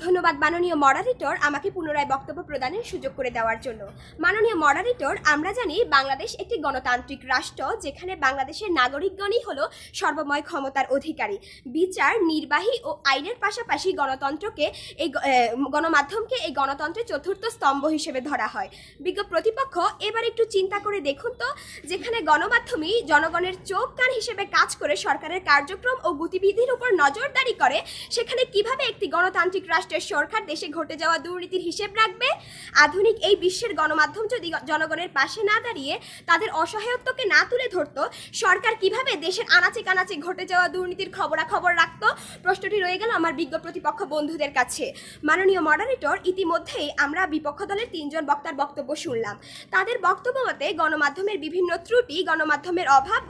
ধন্যবাদ মাননীয় মডারেটর আমাকে পুনরায় বক্তব্য প্রদানের সুযোগ করে দেওয়ার জন্য। মাননীয় মডারেটর, আমরা জানি বাংলাদেশ একটি গণতান্ত্রিক রাষ্ট্র, যেখানে বাংলাদেশের নাগরিকগণই হলো সর্বময় ক্ষমতার অধিকারী। বিচার, নির্বাহী ও আইনের পাশাপাশি গণমাধ্যমকে এই গণতন্ত্রের চতুর্থ স্তম্ভ হিসেবে ধরা হয়। বিজ্ঞ প্রতিপক্ষ, এবার একটু চিন্তা করে দেখুন তো, যেখানে গণমাধ্যমই জনগণের চোখ কান হিসেবে কাজ করে সরকারের কার্যক্রম ও গতিবিধির উপর নজরদারি করে, সেখানে কিভাবে একটি গণতান্ত্রিক রাষ্ট্রের সরকার দেশে ঘটে যাওয়া দুর্নীতির হিসেব রাখবে? আধুনিক এই বিশ্বের গণমাধ্যম যদি জনগণের পাশে না দাঁড়িয়ে তাদের অসহায়ত্বকে না তুলে ধরতো, সরকার কিভাবে দেশের আনাচে কানাচে ঘটে যাওয়া দুর্নীতির খবরাখবর রাখতো? প্রশ্নটি রয়ে গেল আমার বিজ্ঞ প্রতিপক্ষ বন্ধুদের কাছে। মাননীয় মডারেটর, ইতিমধ্যেই আমরা বিপক্ষ দলের 3 জন বক্তার বক্তব্য শুনলাম। তাদের বক্তব্য মতে গণমাধ্যমের বিভিন্ন ত্রুটি, গণমাধ্যমের অভাব,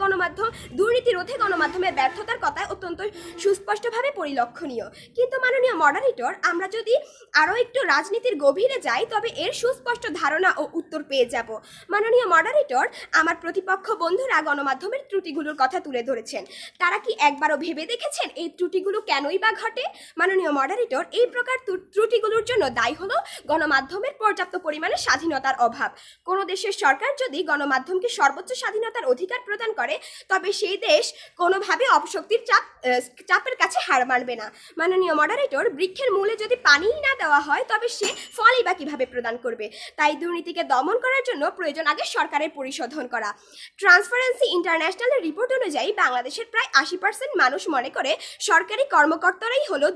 দুর্নীতি রোধে গণমাধ্যমের ব্যর্থতার কথা অত্যন্ত সুস্পষ্টভাবে পরিলক্ষণীয়। কিন্তু মাননীয় মডারেটর, আমরা যদি আরও একটু রাজনীতির গভীরে যাই, তবে এর সুস্পষ্ট ধারণা ও উত্তর পেয়ে যাব। মাননীয় মডারেটর, আমার প্রতিপক্ষ বন্ধুরা গণমাধ্যমের ত্রুটিগুলোর কথা তুলে ধরেছেন। তারা কি একবারও ভেবে দেখেছেন এই ত্রুটিগুলো কেনই বা ঘটে? মাননীয় মডারেটর, এই প্রকার ত্রুটিগুলোর জন্য দায়ী হলো গণমাধ্যমের পর্যাপ্ত পরিমাণে স্বাধীনতার অভাব। কোনো দেশের সরকার যদি গণমাধ্যমকে সর্বোচ্চ স্বাধীনতার অধিকার প্রদান করে, তবে সেই দেশ কোনোভাবে অপশক্তির চাপের কাছে হার মানবে না। মাননীয় মডারেটর, বৃক্ষের মূলে যদি পানিই না দেওয়া হয়, তবে সে ফলই বা কিভাবে প্রদান করবে? তাই দুর্নীতিকে দমন করার জন্য প্রয়োজন আগে সরকারের পরিশোধন করা। ট্রান্সপারেন্সি ইন্টারন্যাশনালের রিপোর্ট অনুযায়ী বাংলাদেশের প্রায় 80% মানুষ মনে করে সরকারি কর্মকর্তারাই হলো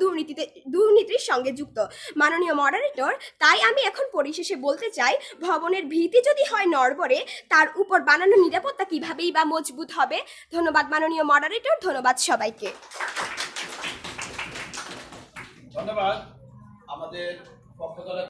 দুর্নীতির সঙ্গে যুক্ত। মাননীয় মডারেটর, তাই আমি এখন পরিশেষে বলতে চাই, ভবনের ভিত্তি যদি হয় নড়বড়ে, তার উপর বানানো নিরাপত্তা কিভাবেই বা মজবুত হবে? ধন্যবাদ মাননীয় মডারেটর, ধন্যবাদ সবাইকে। ধন্যবাদ আমাদের পক্ষ দলের